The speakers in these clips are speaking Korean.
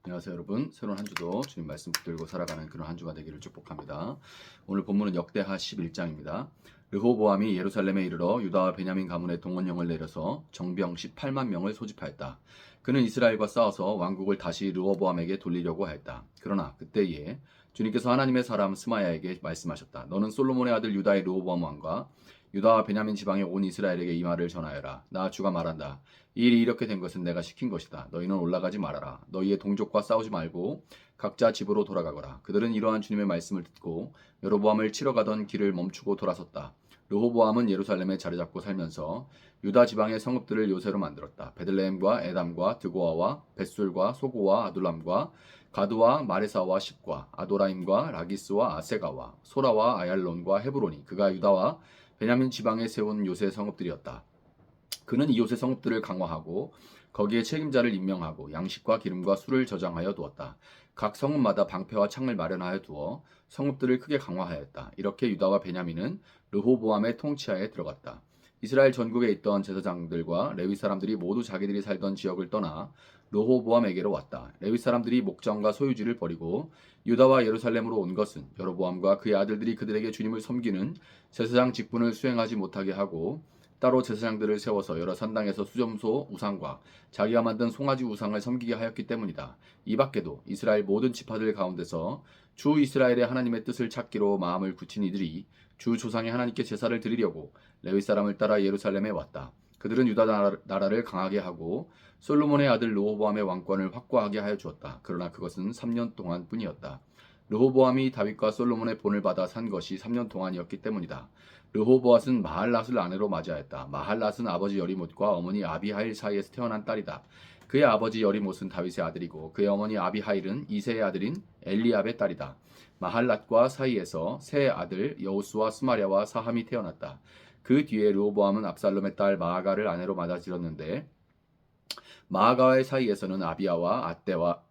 안녕하세요 여러분. 새로운 한 주도 주님 말씀 붙들고 살아가는 그런 한 주가 되기를 축복합니다. 오늘 본문은 역대하 11장입니다. 르호보암이 예루살렘에 이르러 유다와 베냐민 가문의 동원령을 내려서 정병 18만 명을 소집하였다. 그는 이스라엘과 싸워서 왕국을 다시 르호보암에게 돌리려고 하였다. 그러나 그때에 주님께서 하나님의 사람 스마야에게 말씀하셨다. 너는 솔로몬의 아들 유다의 르호보암 왕과 유다와 베냐민 지방의 온 이스라엘에게 이 말을 전하여라. 나 주가 말한다. 이 일이 이렇게 된 것은 내가 시킨 것이다. 너희는 올라가지 말아라. 너희의 동족과 싸우지 말고 각자 집으로 돌아가거라. 그들은 이러한 주님의 말씀을 듣고 여로보암을 치러 가던 길을 멈추고 돌아섰다. 르호보암은 예루살렘에 자리 잡고 살면서 유다 지방의 성읍들을 요새로 만들었다. 베들레헴과 에담과 드고아와 벳술과 소고와 아둘람과 가드와 마레사와 십과 아도라임과 라기스와 아세가와 소라와 아얄론과 헤브론이 그가 유다와 베냐민 지방에 세운 요새 성읍들이었다. 그는 이 요새 성읍들을 강화하고 거기에 책임자를 임명하고 양식과 기름과 술을 저장하여 두었다. 각 성읍마다 방패와 창을 마련하여 두어 성읍들을 크게 강화하였다. 이렇게 유다와 베냐민은 르호보암의 통치하에 들어갔다. 이스라엘 전국에 있던 제사장들과 레위 사람들이 모두 자기들이 살던 지역을 떠나 르호보암에게로 왔다. 레위 사람들이 목장과 소유지를 버리고 유다와 예루살렘으로 온 것은 여로보암과 그의 아들들이 그들에게 주님을 섬기는 제사장 직분을 수행하지 못하게 하고 따로 제사장들을 세워서 여러 산당에서 수점소 우상과 자기가 만든 송아지 우상을 섬기게 하였기 때문이다. 이 밖에도 이스라엘 모든 지파들 가운데서 주 이스라엘의 하나님의 뜻을 찾기로 마음을 굳힌 이들이 주 조상의 하나님께 제사를 드리려고 레위 사람을 따라 예루살렘에 왔다. 그들은 유다 나라를 강하게 하고 솔로몬의 아들 르호보암의 왕권을 확고하게 하여 주었다. 그러나 그것은 3년 동안 뿐이었다. 르호보암이 다윗과 솔로몬의 본을 받아 산 것이 3년 동안이었기 때문이다. 르호보앗은 마할랏을 아내로 맞이하였다. 마할랏은 아버지 여리못과 어머니 아비하일 사이에서 태어난 딸이다. 그의 아버지 여리못은 다윗의 아들이고 그의 어머니 아비하일은 이새의 아들인 엘리압의 딸이다. 마할랏과 사이에서 세 아들 여우스와 스마랴와 사함이 태어났다. 그 뒤에 르호보암은 압살롬의 딸 마아가를 아내로 맞아들였는데 마아가의 사이에서는 아비야와 아떼와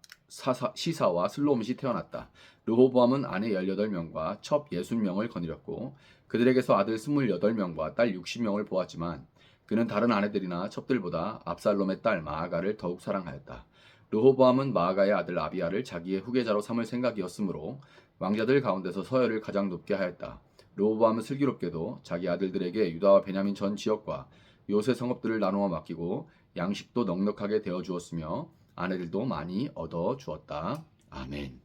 시사와 슬로밋이 태어났다. 르호보암은 아내 18명과 첩 60명을 거느렸고 그들에게서 아들 28명과 딸 60명을 보았지만 그는 다른 아내들이나 첩들보다 압살롬의 딸 마아가를 더욱 사랑하였다. 르호보암은 마아가의 아들 아비야를 자기의 후계자로 삼을 생각이었으므로 왕자들 가운데서 서열을 가장 높게 하였다. 르호보암은 슬기롭게도 자기 아들들에게 유다와 베냐민 전 지역과 요새 성읍들을 나누어 맡기고 양식도 넉넉하게 되어 주었으며 아내들도 많이 얻어 주었다. 아멘.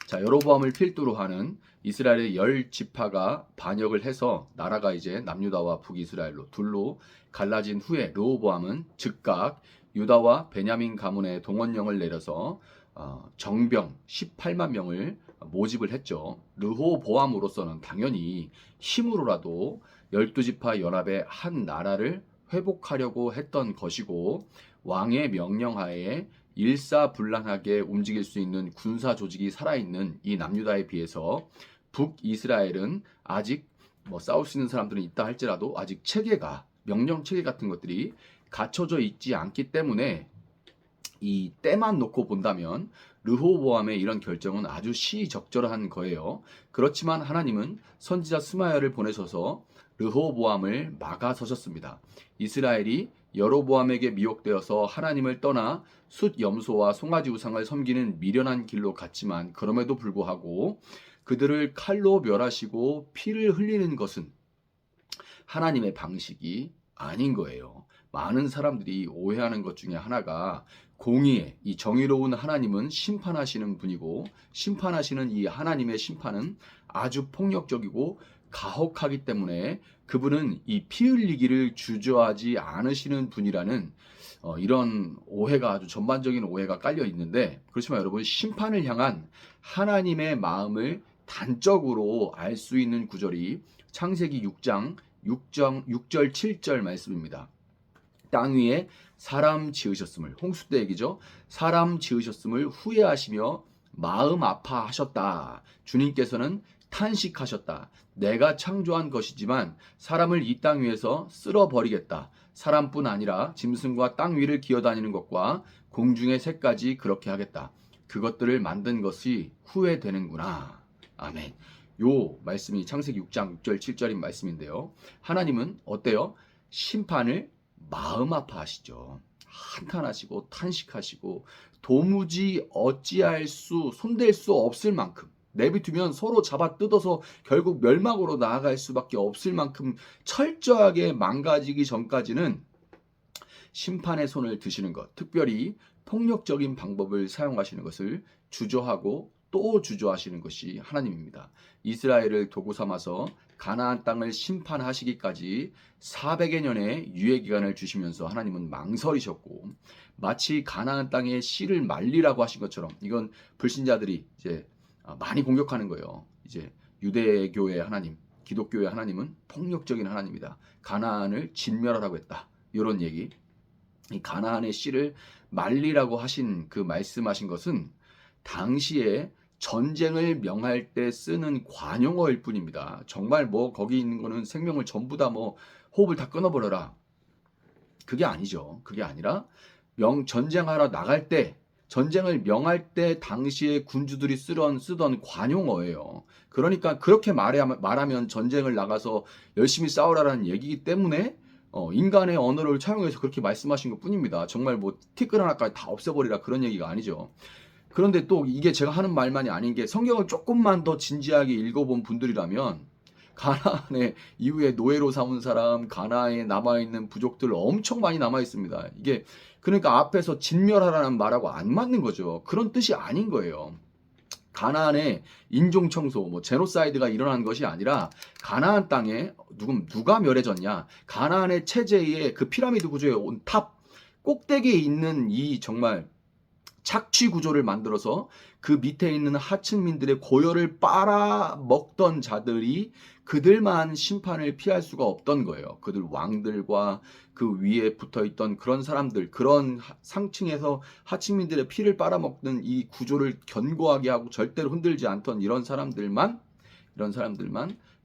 자, 여로보암을 필두로 하는 이스라엘의 10지파가 반역을 해서 나라가 이제 남유다와 북이스라엘로 둘로 갈라진 후에 르호보암은 즉각 유다와 베냐민 가문의 동원령을 내려서 정병 18만 명을 모집을 했죠. 르호보암으로서는 당연히 힘으로라도 12지파 연합의 한 나라를 회복하려고 했던 것이고 왕의 명령하에 일사불란하게 움직일 수 있는 군사 조직이 살아있는 이 남유다에 비해서 북이스라엘은 아직 싸울 수 있는 사람들은 있다 할지라도 아직 체계가 명령 체계 같은 것들이 갖춰져 있지 않기 때문에 이 때만 놓고 본다면 르호보암의 이런 결정은 아주 시적절한 거예요. 그렇지만 하나님은 선지자 스마야를 보내셔서 르호보암을 막아서셨습니다. 이스라엘이 여로보암에게 미혹되어서 하나님을 떠나 숫 염소와 송아지 우상을 섬기는 미련한 길로 갔지만 그럼에도 불구하고 그들을 칼로 멸하시고 피를 흘리는 것은 하나님의 방식이 아닌 거예요. 많은 사람들이 오해하는 것 중에 하나가 공의의 이 정의로운 하나님은 심판하시는 분이고 심판하시는 이 하나님의 심판은 아주 폭력적이고 가혹하기 때문에 그분은 이 피 흘리기를 주저하지 않으시는 분이라는 이런 오해가 아주 전반적인 오해가 깔려 있는데 그렇지만 여러분 심판을 향한 하나님의 마음을 단적으로 알 수 있는 구절이 창세기 6장 6절 7절 말씀입니다. 땅 위에 사람 지으셨음을 홍수 때 얘기죠. 사람 지으셨음을 후회하시며 마음 아파하셨다. 주님께서는 탄식하셨다. 내가 창조한 것이지만 사람을 이 땅 위에서 쓸어버리겠다. 사람뿐 아니라 짐승과 땅 위를 기어다니는 것과 공중의 새까지 그렇게 하겠다. 그것들을 만든 것이 후회되는구나. 아멘. 요 말씀이 창세기 6장 6절 7절인 말씀인데요. 하나님은 어때요? 심판을 마음 아파하시죠. 한탄하시고 탄식하시고 도무지 어찌할 수 손댈 수 없을 만큼 내비두면 서로 잡아 뜯어서 결국 멸망으로 나아갈 수밖에 없을 만큼 철저하게 망가지기 전까지는 심판의 손을 드시는 것, 특별히 폭력적인 방법을 사용하시는 것을 주저하고 또 주저하시는 것이 하나님입니다. 이스라엘을 도구 삼아서 가나안 땅을 심판하시기까지 400여 년의 유예 기간을 주시면서 하나님은 망설이셨고 마치 가나안 땅의 씨를 말리라고 하신 것처럼 이건 불신자들이 이제 많이 공격하는 거예요. 이제 유대교의 하나님, 기독교의 하나님은 폭력적인 하나님이다. 가나안을 진멸하라고 했다. 이런 얘기. 이 가나안의 씨를 말리라고 하신 그 말씀하신 것은 당시에 전쟁을 명할 때 쓰는 관용어일 뿐입니다. 정말 뭐 거기 있는 거는 생명을 전부 다 뭐 호흡을 다 끊어버려라. 그게 아니죠. 그게 아니라 전쟁하러 나갈 때 전쟁을 명할 때 당시에 군주들이 쓰던 관용어예요. 그러니까 그렇게 말하면 전쟁을 나가서 열심히 싸우라라는 얘기이기 때문에 인간의 언어를 차용해서 그렇게 말씀하신 것 뿐입니다. 정말 뭐 티끌 하나까지 다 없애버리라 그런 얘기가 아니죠. 그런데 또 이게 제가 하는 말만이 아닌 게 성경을 조금만 더 진지하게 읽어본 분들이라면 가나안에 이후에 노예로 삼은 사람, 가나안에 남아있는 부족들 엄청 많이 남아있습니다. 이게 그러니까 앞에서 진멸하라는 말하고 안 맞는 거죠. 그런 뜻이 아닌 거예요. 가나안의 인종 청소, 뭐 제노사이드가 일어난 것이 아니라 가나안 땅에 누가 멸해졌냐? 가나안의 체제의 그 피라미드 구조의 온 탑 꼭대기에 있는 이 정말 착취 구조를 만들어서 그 밑에 있는 하층민들의 고열을 빨아먹던 자들이 그들만 심판을 피할 수가 없던 거예요. 그들 왕들과 그 위에 붙어있던 그런 사람들, 그런 상층에서 하층민들의 피를 빨아먹는 이 구조를 견고하게 하고 절대로 흔들지 않던 이런 사람들만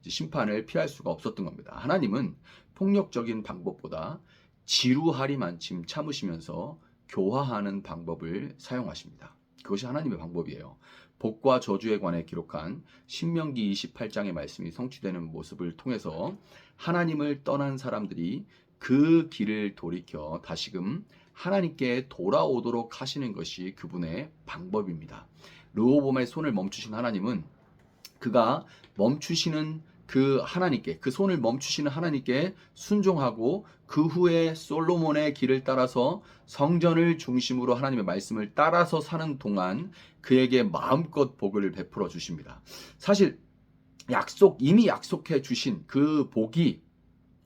심판을 피할 수가 없었던 겁니다. 하나님은 폭력적인 방법보다 지루하리만침 참으시면서 교화하는 방법을 사용하십니다. 그것이 하나님의 방법이에요. 복과 저주에 관해 기록한 신명기 28장의 말씀이 성취되는 모습을 통해서 하나님을 떠난 사람들이 그 길을 돌이켜 다시금 하나님께 돌아오도록 하시는 것이 그분의 방법입니다. 르호보암의 손을 멈추신 하나님은 그가 멈추시는 그 하나님께, 그 손을 멈추시는 하나님께 순종하고 그 후에 솔로몬의 길을 따라서 성전을 중심으로 하나님의 말씀을 따라서 사는 동안 그에게 마음껏 복을 베풀어 주십니다. 사실 이미 약속해 주신 그 복이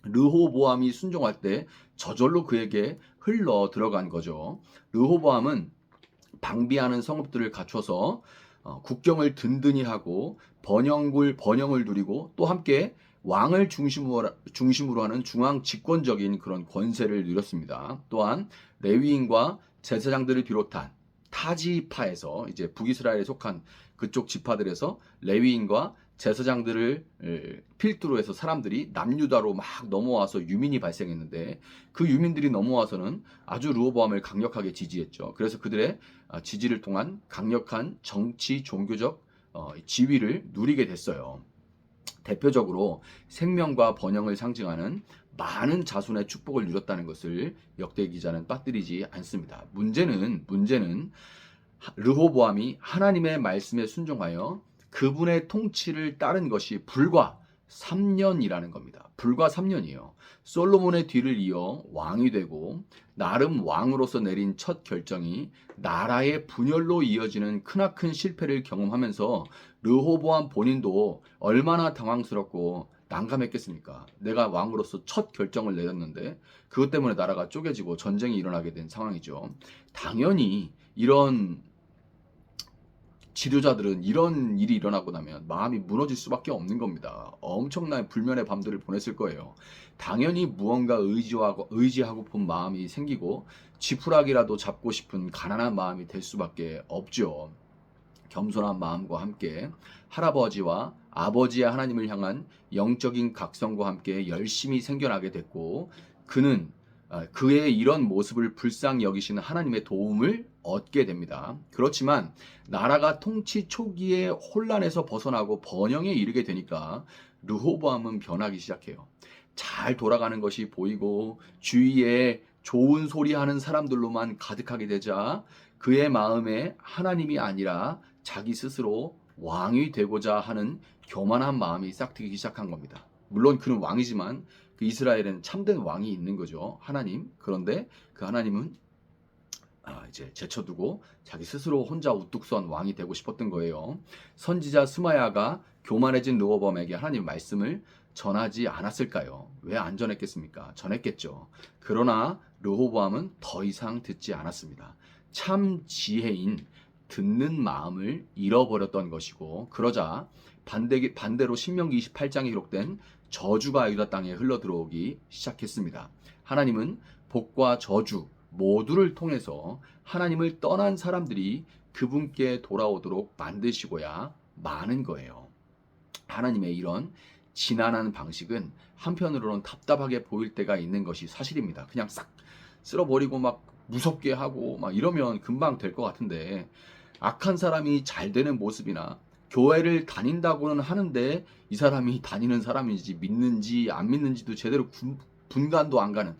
르호보암이 순종할 때 저절로 그에게 흘러 들어간 거죠. 르호보암은 방비하는 성읍들을 갖춰서 국경을 든든히 하고 번영을 누리고 또 함께 왕을 중심으로 하는 중앙 집권적인 그런 권세를 누렸습니다. 또한 레위인과 제사장들을 비롯한 타지파에서 이제 북이스라엘에 속한 그쪽 지파들에서 레위인과 제사장들을 필두로 해서 사람들이 남유다로 막 넘어와서 유민이 발생했는데 그 유민들이 넘어와서는 아주 르호보암을 강력하게 지지했죠. 그래서 그들의 지지를 통한 강력한 정치 종교적 지위를 누리게 됐어요. 대표적으로 생명과 번영을 상징하는 많은 자손의 축복을 누렸다는 것을 역대 기자는 빠뜨리지 않습니다. 문제는 르호보암이 하나님의 말씀에 순종하여 그분의 통치를 따른 것이 불과 3년이라는 겁니다. 불과 3년이에요. 솔로몬의 뒤를 이어 왕이 되고 나름 왕으로서 내린 첫 결정이 나라의 분열로 이어지는 크나큰 실패를 경험하면서 르호보암 본인도 얼마나 당황스럽고 난감했겠습니까? 내가 왕으로서 첫 결정을 내렸는데 그것 때문에 나라가 쪼개지고 전쟁이 일어나게 된 상황이죠. 당연히 이런 지도자들은 이런 일이 일어나고 나면 마음이 무너질 수밖에 없는 겁니다. 엄청난 불면의 밤들을 보냈을 거예요. 당연히 무언가 의지하고픈 마음이 생기고 지푸라기라도 잡고 싶은 가난한 마음이 될 수밖에 없죠. 겸손한 마음과 함께 할아버지와 아버지의 하나님을 향한 영적인 각성과 함께 열심히 생겨나게 됐고 그는 그의 이런 모습을 불쌍히 여기시는 하나님의 도움을 얻게 됩니다. 그렇지만 나라가 통치 초기에 혼란에서 벗어나고 번영에 이르게 되니까 르호보암은 변하기 시작해요. 잘 돌아가는 것이 보이고 주위에 좋은 소리 하는 사람들로만 가득하게 되자 그의 마음에 하나님이 아니라 자기 스스로 왕이 되고자 하는 교만한 마음이 싹트기 시작한 겁니다. 물론 그는 왕이지만 그 이스라엘에는 참된 왕이 있는 거죠. 하나님. 그런데 그 하나님은 이제 제쳐두고 자기 스스로 혼자 우뚝 선 왕이 되고 싶었던 거예요. 선지자 스마야가 교만해진 르호보암에게 하나님 말씀을 전하지 않았을까요? 왜 안 전했겠습니까? 전했겠죠. 그러나 르호보암은 더 이상 듣지 않았습니다. 참 지혜인 듣는 마음을 잃어버렸던 것이고, 그러자 반대로 신명기 28장에 기록된 저주가 유다 땅에 흘러 들어오기 시작했습니다. 하나님은 복과 저주 모두를 통해서 하나님을 떠난 사람들이 그분께 돌아오도록 만드시고야 마는 거예요. 하나님의 이런 지난한 방식은 한편으로는 답답하게 보일 때가 있는 것이 사실입니다. 그냥 싹 쓸어버리고 막 무섭게 하고 막 이러면 금방 될 것 같은데, 악한 사람이 잘 되는 모습이나 교회를 다닌다고는 하는데 이 사람이 다니는 사람인지 믿는지 안 믿는지도 제대로 분간도 안 가는,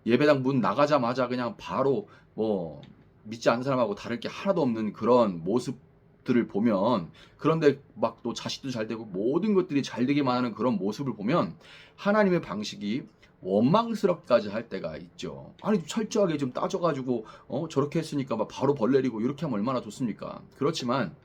예배당 문 나가자마자 그냥 바로 뭐 믿지 않는 사람하고 다를 게 하나도 없는 그런 모습들을 보면, 그런데 막 또 자식도 잘 되고 모든 것들이 잘 되기만 하는 그런 모습을 보면 하나님의 방식이 원망스럽까지 할 때가 있죠. 아니 철저하게 좀 따져가지고 저렇게 했으니까 막 바로 벌 내리고 이렇게 하면 얼마나 좋습니까? 그렇지만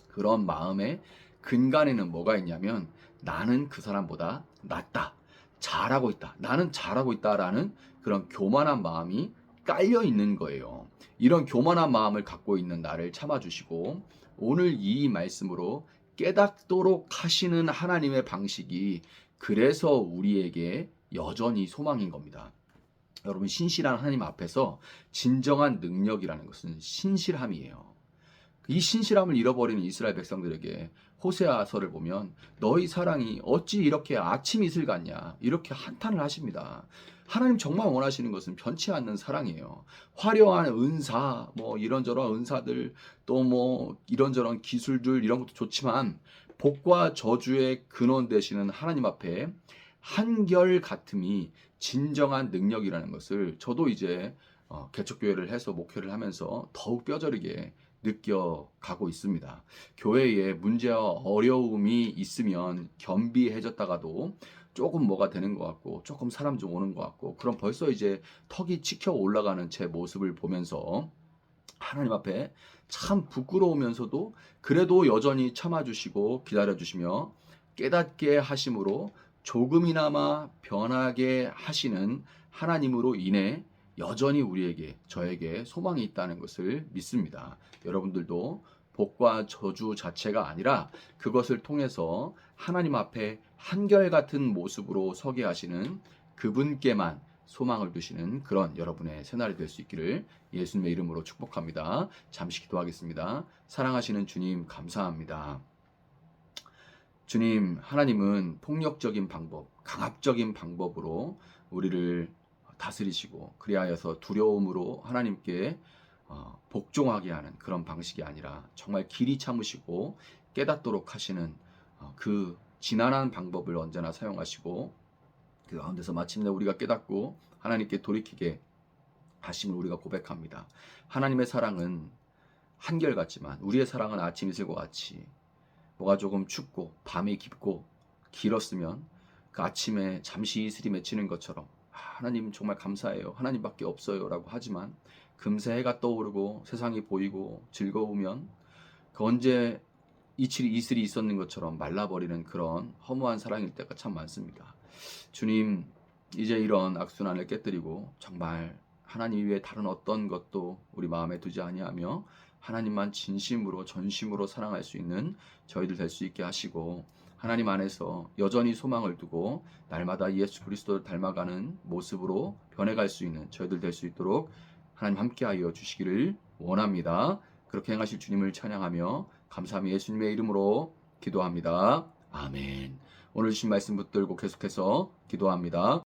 그런 마음의 근간에는 뭐가 있냐면, 나는 그 사람보다 낫다, 잘하고 있다, 나는 잘하고 있다라는 그런 교만한 마음이 깔려 있는 거예요. 이런 교만한 마음을 갖고 있는 나를 참아주시고 오늘 이 말씀으로 깨닫도록 하시는 하나님의 방식이, 그래서 우리에게 여전히 소망인 겁니다. 여러분, 신실한 하나님 앞에서 진정한 능력이라는 것은 신실함이에요. 이 신실함을 잃어버리는 이스라엘 백성들에게 호세아서를 보면 너희 사랑이 어찌 이렇게 아침 이슬 같냐 이렇게 한탄을 하십니다. 하나님 정말 원하시는 것은 변치 않는 사랑이에요. 화려한 은사, 뭐 이런저런 은사들, 또 뭐 이런저런 기술들, 이런 것도 좋지만 복과 저주의 근원 되시는 하나님 앞에 한결 같음이 진정한 능력이라는 것을 저도 이제 개척교회를 해서 목회를 하면서 더욱 뼈저리게 느껴가고 있습니다. 교회에 문제와 어려움이 있으면 겸비해졌다가도 조금 뭐가 되는 것 같고 조금 사람 좀 오는 것 같고, 그럼 벌써 이제 턱이 치켜 올라가는 제 모습을 보면서 하나님 앞에 참 부끄러우면서도 그래도 여전히 참아주시고 기다려주시며 깨닫게 하심으로 조금이나마 변하게 하시는 하나님으로 인해 여전히 우리에게, 저에게 소망이 있다는 것을 믿습니다. 여러분들도 복과 저주 자체가 아니라 그것을 통해서 하나님 앞에 한결같은 모습으로 서게 하시는 그분께만 소망을 두시는 그런 여러분의 새날이 될 수 있기를 예수님의 이름으로 축복합니다. 잠시 기도하겠습니다. 사랑하시는 주님, 감사합니다. 주님, 하나님은 폭력적인 방법, 강압적인 방법으로 우리를 다스리시고 그리하여서 두려움으로 하나님께 복종하게 하는 그런 방식이 아니라 정말 길이 참으시고 깨닫도록 하시는 그 지난한 방법을 언제나 사용하시고, 그 가운데서 마침내 우리가 깨닫고 하나님께 돌이키게 하심을 우리가 고백합니다. 하나님의 사랑은 한결같지만 우리의 사랑은 아침 이슬과 같이, 뭐가 조금 춥고 밤이 깊고 길었으면 그 아침에 잠시 이슬이 맺히는 것처럼 하나님 정말 감사해요, 하나님밖에 없어요 라고 하지만 금세 해가 떠오르고 세상이 보이고 즐거우면 그 언제 이슬이 있었는 것처럼 말라버리는 그런 허무한 사랑일 때가 참 많습니다. 주님, 이제 이런 악순환을 깨뜨리고 정말 하나님 외에 다른 어떤 것도 우리 마음에 두지 아니하며 하나님만 진심으로 전심으로 사랑할 수 있는 저희들 될 수 있게 하시고, 하나님 안에서 여전히 소망을 두고 날마다 예수 그리스도를 닮아가는 모습으로 변해갈 수 있는 저희들 될 수 있도록 하나님 함께하여 주시기를 원합니다. 그렇게 행하실 주님을 찬양하며 감사하며 예수님의 이름으로 기도합니다. 아멘. 오늘 주신 말씀 붙들고 계속해서 기도합니다.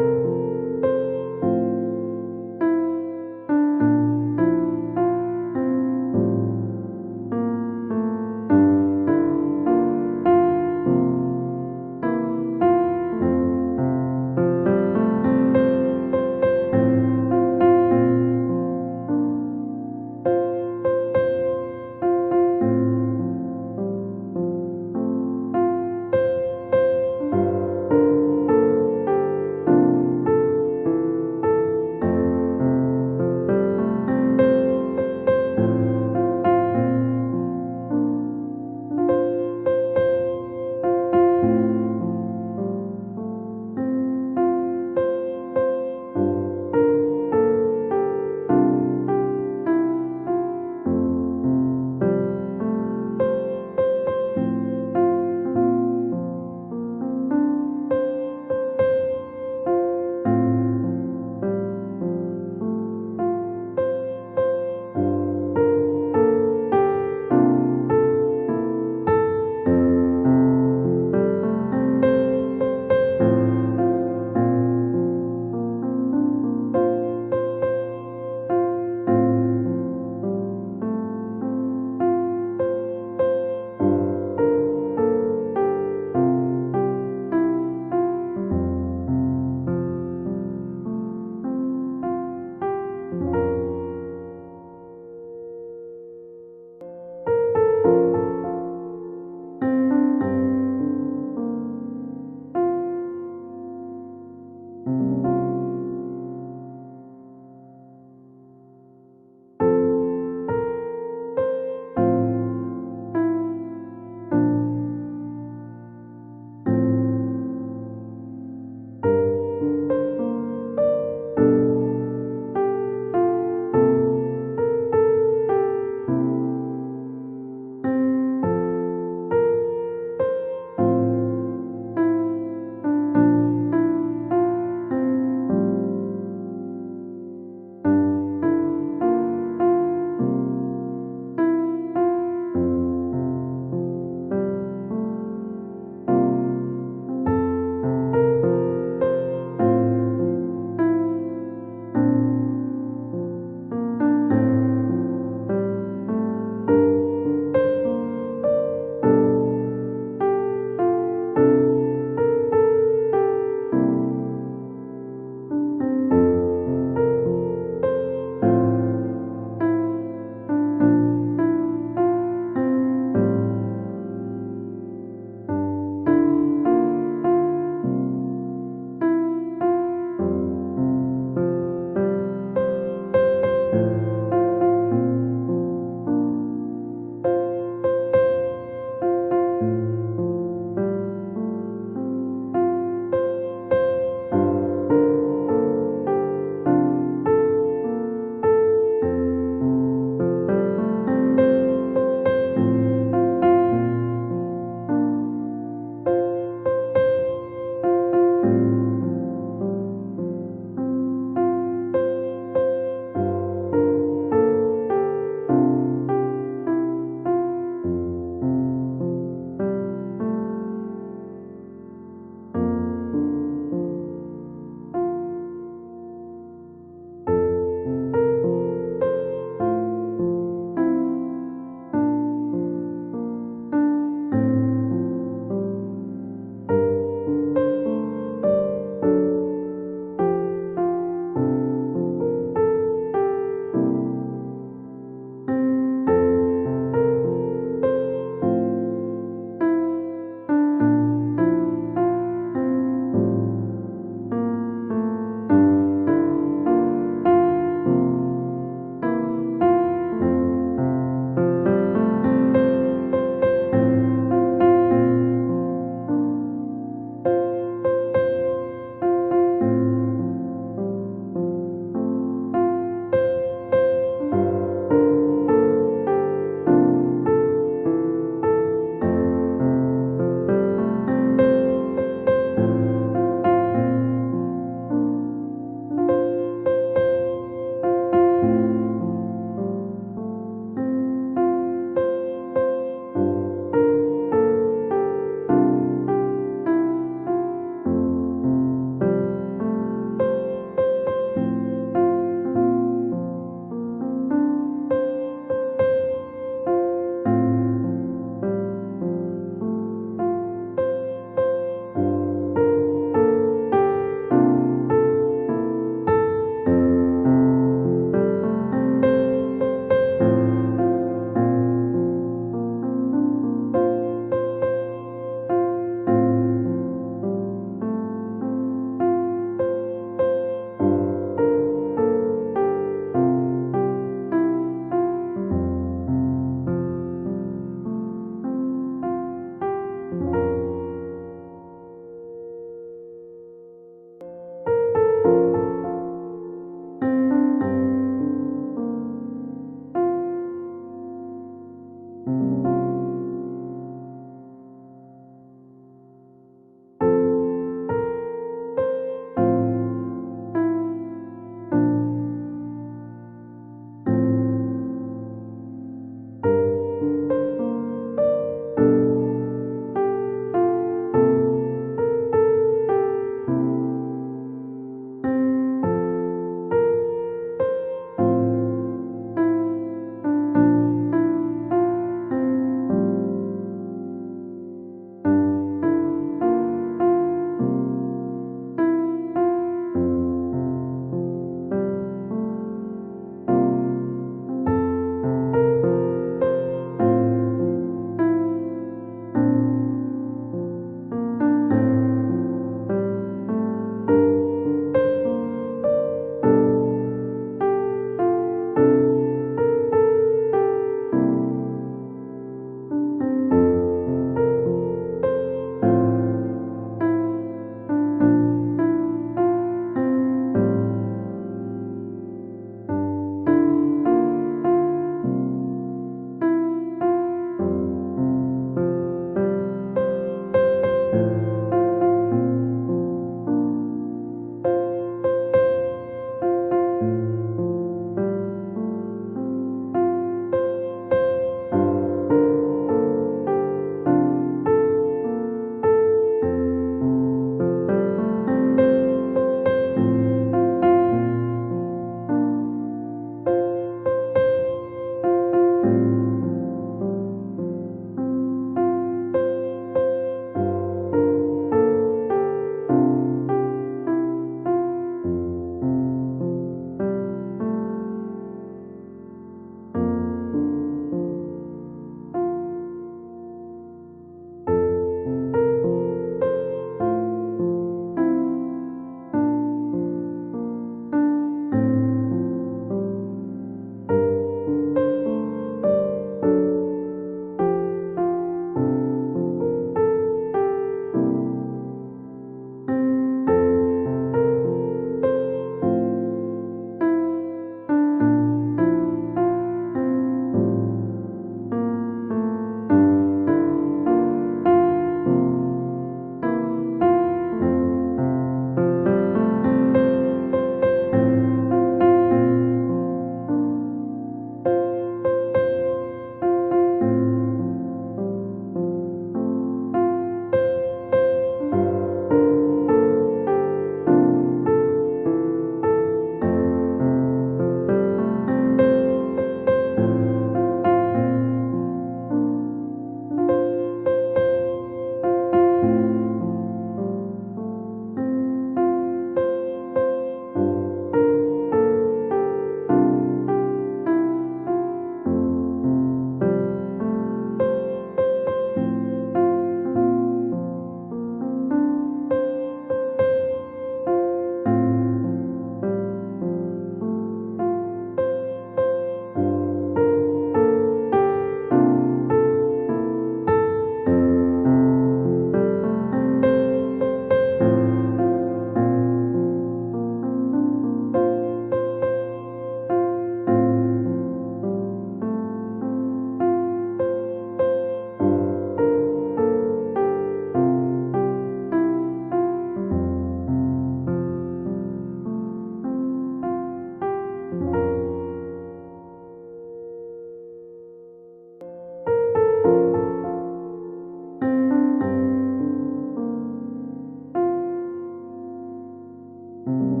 주